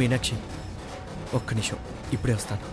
మీనాక్షి, ఒక్క నిమిషం, ఇప్పుడే వస్తాను.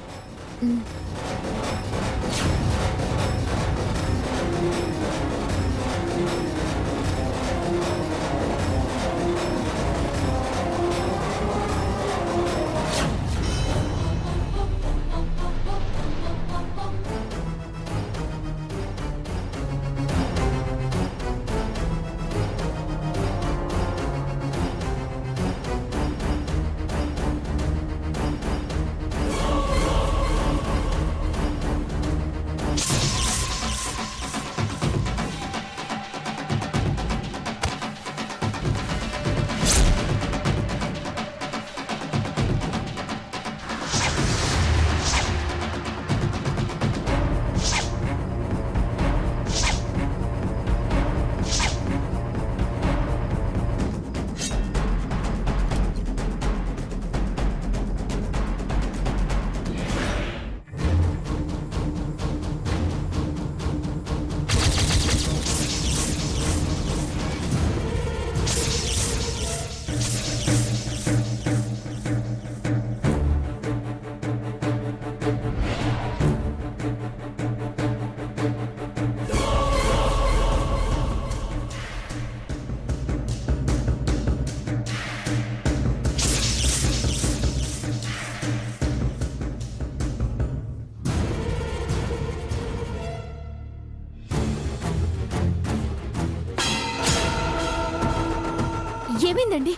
ఏమైందండి?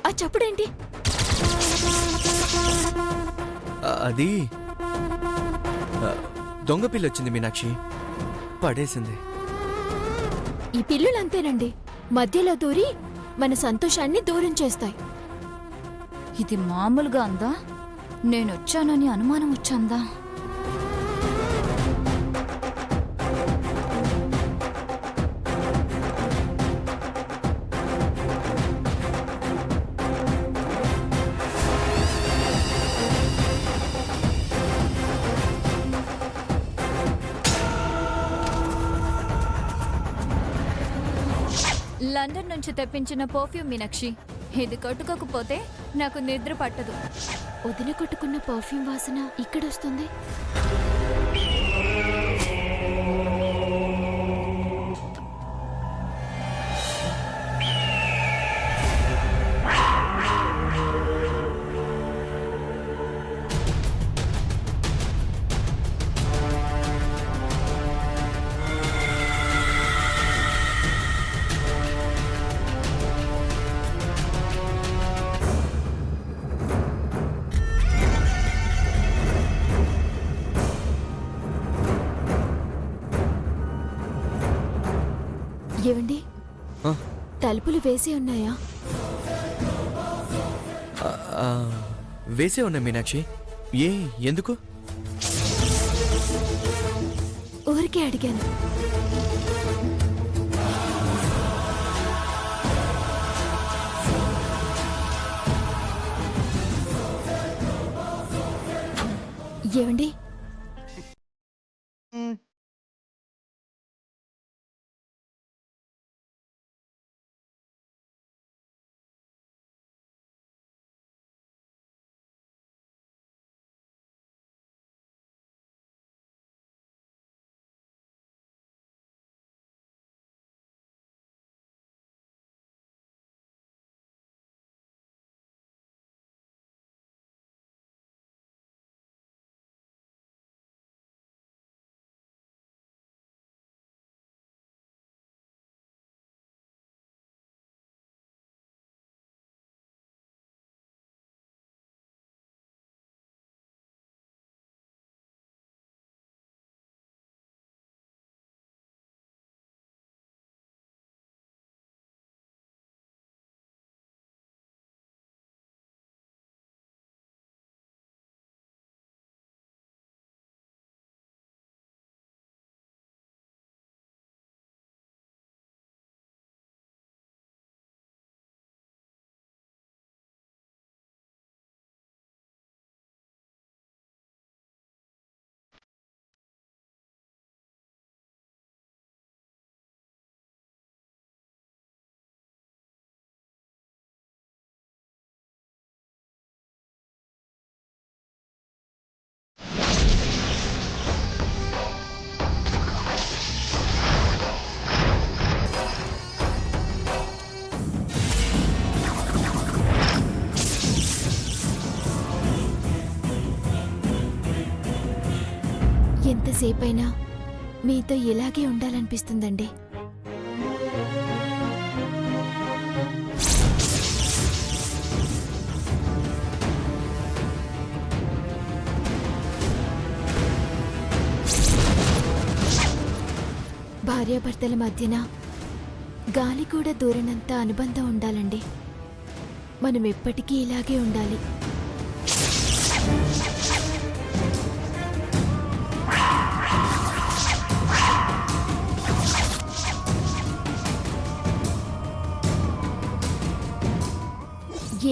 ఆ చప్పుడేంటి? అది దొంగ పిల్ల వచ్చింది మీనాక్షి, పడేసింది. ఈ పిల్లులంతేనండి, మధ్యలో దూరి మన సంతోషాన్ని దూరం చేస్తాయి. ఇది మామూలుగా అందా? నేనొచ్చానని అనుమానం వచ్చాందా? లండన్ నుంచి తెప్పించిన పర్ఫ్యూమ్ మీనాక్షి. ఇది కట్టుకోకపోతే నాకు నిద్ర పట్టదు. వదిన కొట్టుకున్న పర్ఫ్యూమ్ వాసన ఇక్కడొస్తుంది. ఏవండి, తలుపులు వేసి ఉన్నాయా? వేసే ఉన్నా మీనాక్షి. ఎందుకు? ఊరికే అడిగాను. ఏవండి, ఎంతసేపైనా మీతో ఇలాగే ఉండాలనిపిస్తుందండి. భార్యాభర్తల మధ్యన గాలి కూడా దూరనంత అనుబంధం ఉండాలండి. మనం ఎప్పటికీ ఇలాగే ఉండాలి.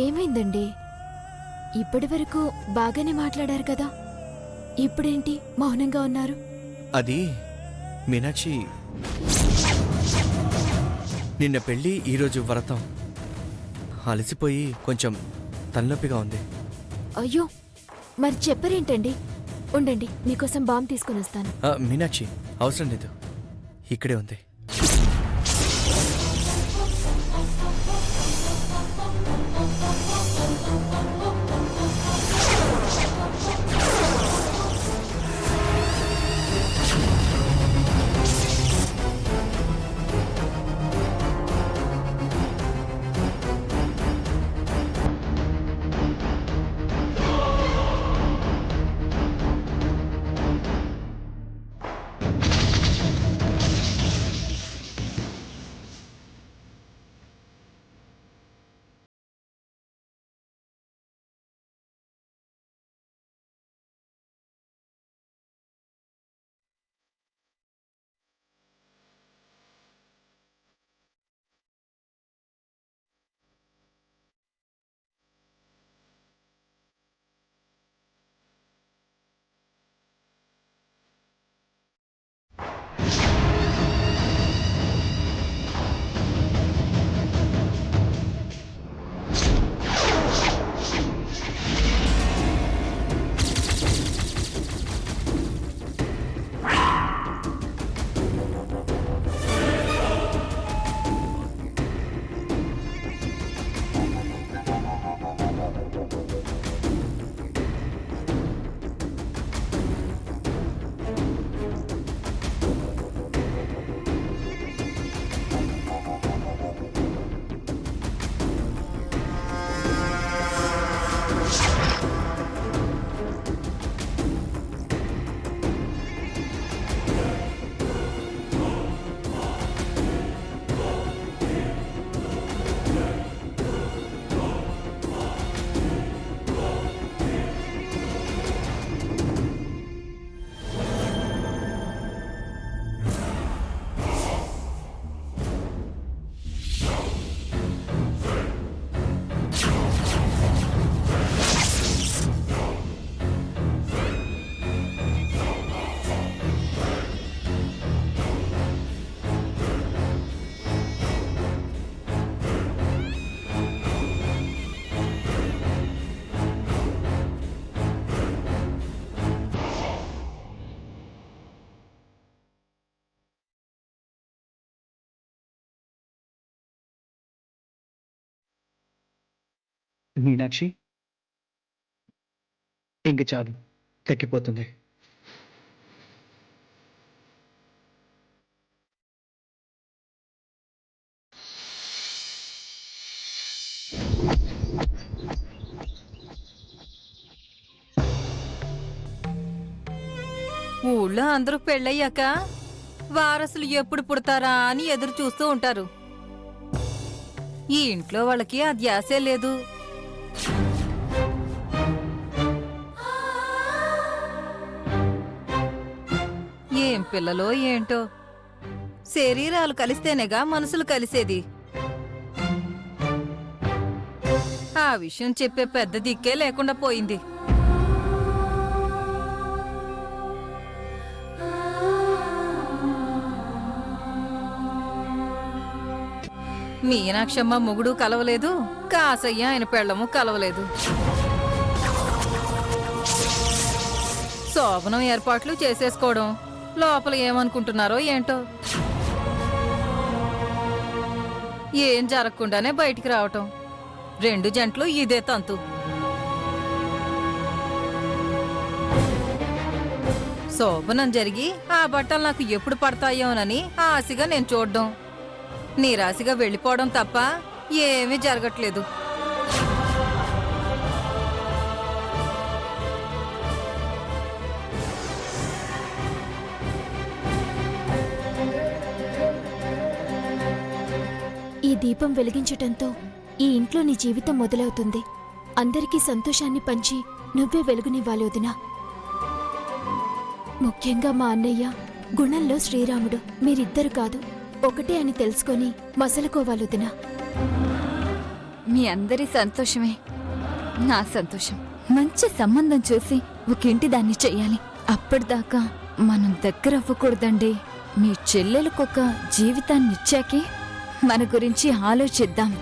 ఏమైందండి? ఇప్పటి వరకు బాగానే మాట్లాడారు కదా, ఇప్పుడేంటి మౌనంగా ఉన్నారు? అది మీనాక్షి, నిన్న పెళ్ళి ఈరోజు వ్రతం. అలసిపోయి కొంచెం తలనొప్పిగా ఉంది. అయ్యో, మరి చెప్పరేంటండి? ఉండండి, మీకోసం బాంబు తీసుకుని వస్తాను. మీనాక్షి, అవసరం లేదు, ఇక్కడే ఉంది. మీనాక్షి, ఇంక చాలు, తగ్గిపోతుంది. ఊళ్ళో అందరూ పెళ్ళయ్యాక వారసులు ఎప్పుడు పుడతారా అని ఎదురు చూస్తూ ఉంటారు. ఈ ఇంట్లో వాళ్ళకి ఆ ధ్యాసే లేదు. ఏం పిల్లలో ఏంటో, శరీరాలు కలిస్తేనేగా మనసులు కలిసేది. ఆ విషయం చెప్పే పెద్ద దిక్కే లేకుండా పోయింది. మీనాక్షమ్మ మొగుడు కలవలేదు, కాసయ్య ఆయన పెళ్ళము కలవలేదు. శోభనం ఏర్పాట్లు చేసేసుకోవడం, లోపల ఏమనుకుంటున్నారో ఏంటో, ఏం జరగకుండానే బయటికి రావటం. రెండు జంటలు ఇదే తంతు. శోభనం జరిగి ఆ బట్టలు నాకు ఎప్పుడు పడతాయోనని ఆశగా నేను చూడ్డం, నీరాశగా వెళ్ళిపోవడం తప్ప ఏమీ జరగట్లేదు. ఈ దీపం వెలిగించటంతో ఈ ఇంట్లో నీ జీవితం మొదలవుతుంది. అందరికీ సంతోషాన్ని పంచి నువ్వే వెలుగునివ్వాలి వదినా. ముఖ్యంగా మా అన్నయ్య గుణంలో శ్రీరాముడు. మీరిద్దరు కాదు ఒకటే అని తెలుసుకొని మసలుకోవాలి వదినా. మీ అందరి సంతోషమే నా సంతోషం. మంచి సంబంధం చూసి ఒక ఇంటి దాన్ని చెయ్యాలి. అప్పటిదాకా మనం దగ్గర అవ్వకూడదండి. మీ చెల్లెలకొక జీవితాన్ని ఇచ్చాకే మన గురించి ఆలోచిద్దాం.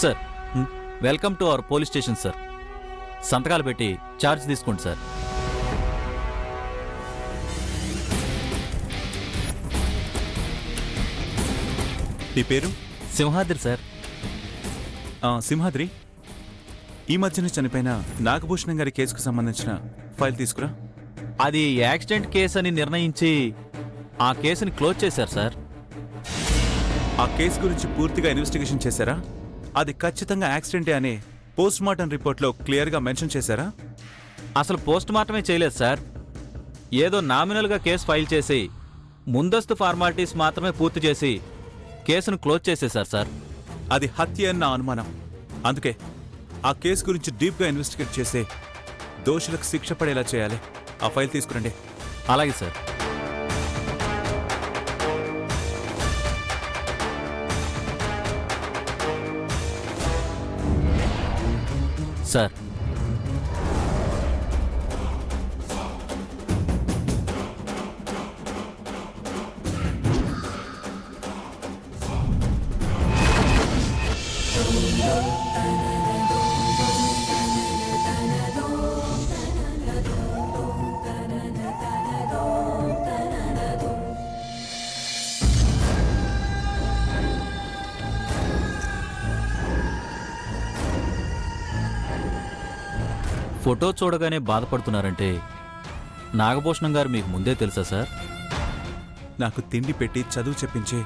Sir, welcome to our police station sir. సంతకాలు పెట్టి ఛార్జ్ తీసుకోండి సార్. నీ పేరు? సింహాద్రి సార్. సింహాద్రి, ఈ మధ్యన చనిపోయిన నాగభూషణం గారి కేసుకు సంబంధించిన ఫైల్ తీసుకురా. అది యాక్సిడెంట్ కేసు అని నిర్ణయించి ఆ కేసుని క్లోజ్ చేశారు సార్. ఆ కేసు గురించి పూర్తిగా ఇన్వెస్టిగేషన్ చేశారా? అది ఖచ్చితంగా యాక్సిడెంటే అని పోస్ట్ మార్టం రిపోర్ట్లో క్లియర్గా మెన్షన్ చేశారా? అసలు పోస్ట్ మార్టమే చేయలేదు సార్. ఏదో నామినల్గా కేసు ఫైల్ చేసి ముందస్తు ఫార్మాలిటీస్ మాత్రమే పూర్తి చేసి కేసును క్లోజ్ చేసేశారు సార్. అది హత్య అన్న అనుమానం. అందుకే ఆ కేసు గురించి డీప్గా ఇన్వెస్టిగేట్ చేసి దోషులకు శిక్ష పడేలా చేయాలి. ఆ ఫైల్ తీసుకురండి. అలాగే సార్. సార్, ఫోటో చూడగానే బాధపడుతున్నారంటే నాగభూషణం గారు మీకు ముందే తెలుసా సార్? నాకు తిండి పెట్టి చదువు చెప్పించి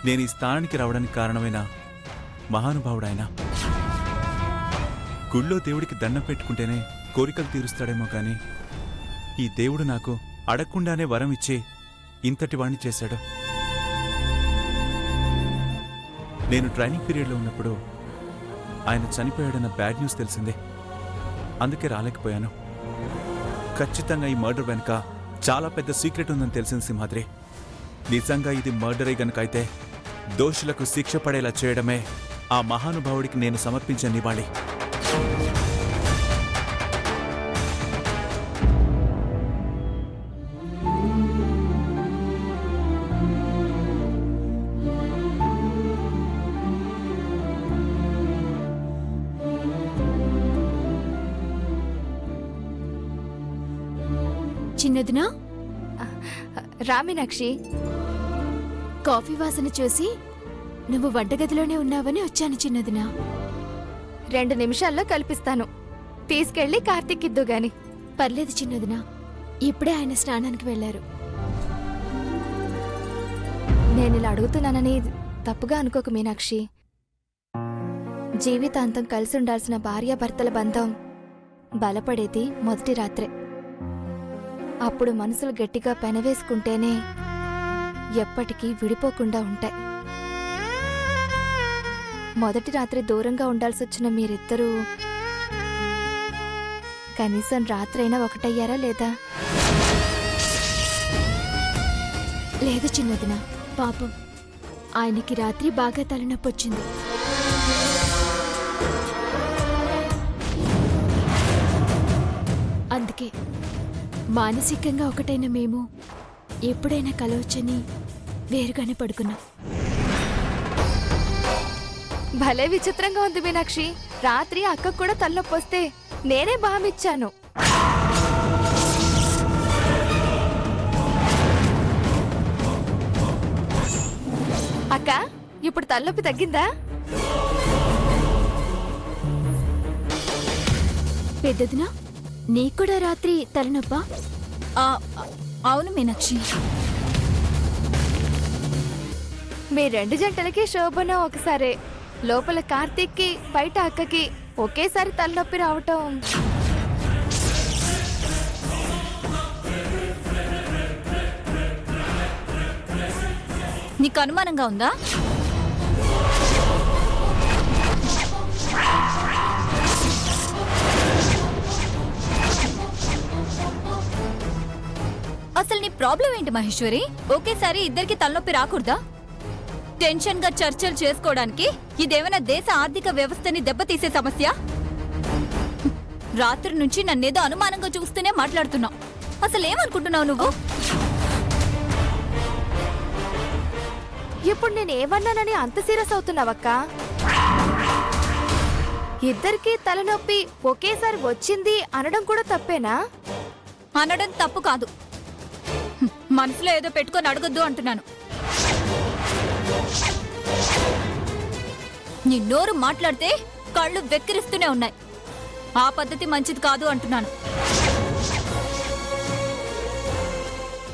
నేను ఈ స్థానానికి రావడానికి కారణమైన మహానుభావుడాయన. గుళ్ళో దేవుడికి దండం పెట్టుకుంటేనే కోరికలు తీరుస్తాడేమో కానీ ఈ దేవుడు నాకు అడగకుండానే వరం ఇచ్చి ఇంతటి వాణ్ణి చేశాడు. నేను ట్రైనింగ్ పీరియడ్లో ఉన్నప్పుడు ఆయన చనిపోయాడన్న బ్యాడ్ న్యూస్ తెలిసిందే. అందుకే రాలేకపోయాను. ఖచ్చితంగా ఈ మర్డర్ వెనుక చాలా పెద్ద సీక్రెట్ ఉందని తెలిసింది సింహాద్రి. నిజంగా ఇది మర్డరే గనుక అయితే దోషులకు శిక్ష పడేలా చేయడమే ఆ మహానుభావుడికి నేను సమర్పించే నివాళి. చిన్నదినా, రామీనాక్షి, కాఫీ వాసన చూసి నువ్వు వంటగదిలోనే ఉన్నావని వచ్చాను చిన్నదినా. 2 నిమిషాల్లో కల్పిస్తాను. తీసుకెళ్లి కార్తీక్ ఇద్దు గాని. పర్లేదు చిన్నదినా, ఇప్పుడే ఆయన స్నానానికి వెళ్లారు. నేనిలా అడుగుతున్నానని తప్పుగా అనుకోకు మీనాక్షి. జీవితాంతం కలిసి ఉండాల్సిన భార్యాభర్తల బంధం బలపడేది మొదటి రాత్రే. అప్పుడు మనసులు గట్టిగా పెనవేసుకుంటేనే ఎప్పటికీ విడిపోకుండా ఉంటాయి. మొదటి రాత్రి దూరంగా ఉండాల్సొచ్చిన మీరిద్దరూ కనీసం రాత్రైనా ఒకటయ్యారా లేదా? లేదు చిన్నదినా, పాపం ఆయనకి రాత్రి బాగా తలనొప్పి వచ్చింది. అందుకే మానసికంగా ఒకటైన మేము ఎప్పుడైనా కలవచ్చని వేరుగానే పడుకున్నాం. భలే విచిత్రంగా ఉంది మీనాక్షి. రాత్రి అక్కకు కూడా తలనొప్పి వస్తే నేనే బామిచ్చాను. అక్క, ఇప్పుడు తలనొప్పి తగ్గిందా? పెద్దదినా, నీకు కూడా రాత్రి తలనొప్పా? అవును మీనాక్షి. మీ 2 జంటలకి శోభనం ఒకసారే. లోపల కార్తీక్కి బయట అక్కకి ఒకేసారి తలనొప్పి రావటం నీకు అనుమానంగా ఉందా? అసలు నీ ప్రాబ్లం ఏంటి మహేశ్వరి? ఒకేసారి ఇద్దరికి తలనొప్పి రాకూడదా? టెన్షన్ గా చర్చలు చేసుకోవడానికి ఇదేమైనా దేశ ఆర్థిక వ్యవస్థని దెబ్బతీసే సమస్య? రాత్రి నుంచి నన్నేదో అనుమానంగా చూస్తూనే మాట్లాడుతున్నావు. అసలు ఏమనుకుంటున్నావు నువ్వు? ఇప్పుడు నేనేమన్నానని అంత సీరియస్ అవుతున్నావక్క? ఇద్దరికి తలనొప్పి ఒకేసారి వచ్చింది అనడం కూడా తప్పేనా? అనడం తప్పు కాదు. మనసులో ఏదో పెట్టుకొని అడగొద్దు అంటున్నాను. నీ నోరు మాట్లాడితే కళ్ళు వెక్కిరిస్తూనే ఉన్నాయి. ఆ పద్ధతి మంచిది కాదు అంటున్నాను.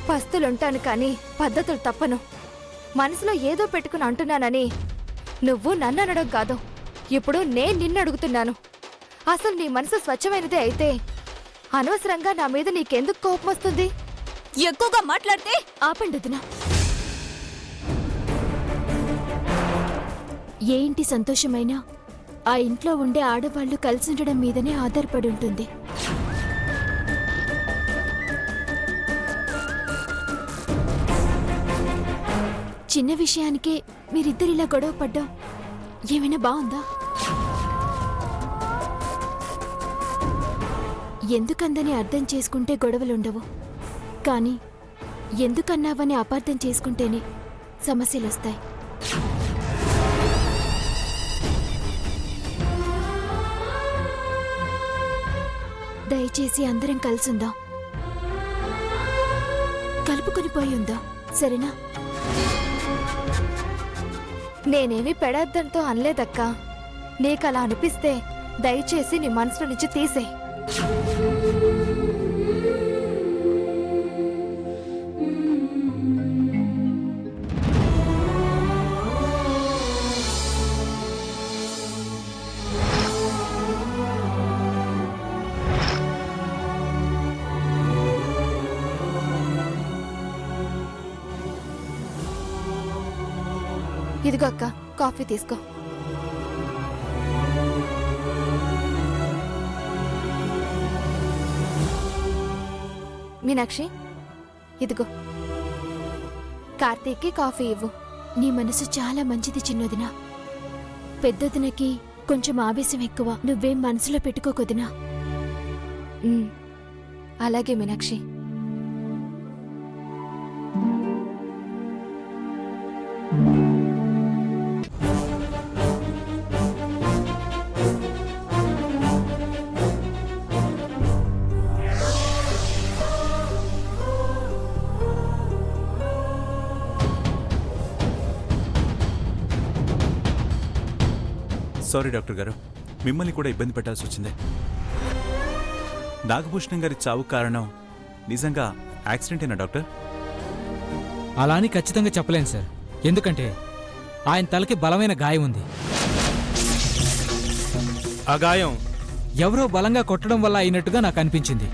పస్తులుంటాను కానీ పద్ధతులు తప్పను. మనసులో ఏదో పెట్టుకుని అంటున్నానని నువ్వు నన్ను అనడం కాదు. ఇప్పుడు నేను నిన్ను అడుగుతున్నాను. అసలు నీ మనసు స్వచ్ఛమైనదే అయితే అనవసరంగా నా మీద నీకెందుకు కోపం వస్తుంది? ఎక్కువగా మాట్లాడితే ఆపండి వదినా. ఏ ఇంటి సంతోషమైనా ఆ ఇంట్లో ఉండే ఆడవాళ్లు కలిసి ఉండడం మీదనే ఆధారపడి ఉంటుంది. చిన్న విషయానికే మీరిద్దరిలా గొడవ పడ్డాం ఏమైనా బాగుందా? ఎందుకందని అర్థం చేసుకుంటే గొడవలుండవు, కానీ ఎందుకన్నావని అపార్థం చేసుకుంటేనే సమస్యలొస్తాయి. దయచేసి అందరం కలిసుందాం, కలుపుకొని పోయి ఉందాం, సరేనా? నేనేమి పెడద్దంతో అనలేదక్కా. నీకలా అనిపిస్తే దయచేసి నీ మనసులో నుంచి తీసేయ్. ఇదిగో అక్క, కాఫీ తీసుకో. మీనాక్షి, ఇదిగో కార్తీక్కి కాఫీ ఇవ్వు. నీ మనసు చాలా మంచిది చిన్నదినా. పెద్దదినకి కొంచెం ఆవేశం ఎక్కువ, నువ్వేం మనసులో పెట్టుకోకొదినా. అలాగే మీనాక్షి. సారీ డాక్టర్ గారు, మిమ్మల్ని కూడా ఇబ్బంది పెట్టాల్సి వచ్చింది. నాగభూషణం గారి చావు కారణం నిజంగా యాక్సిడెంటేనా డాక్టర్? అలా అని ఖచ్చితంగా చెప్పలేను సార్. ఎందుకంటే ఆయన తలకి బలమైన గాయం ఉంది. ఆ గాయం ఎవరో బలంగా కొట్టడం వల్ల అయినట్టుగా నాకు అనిపించింది.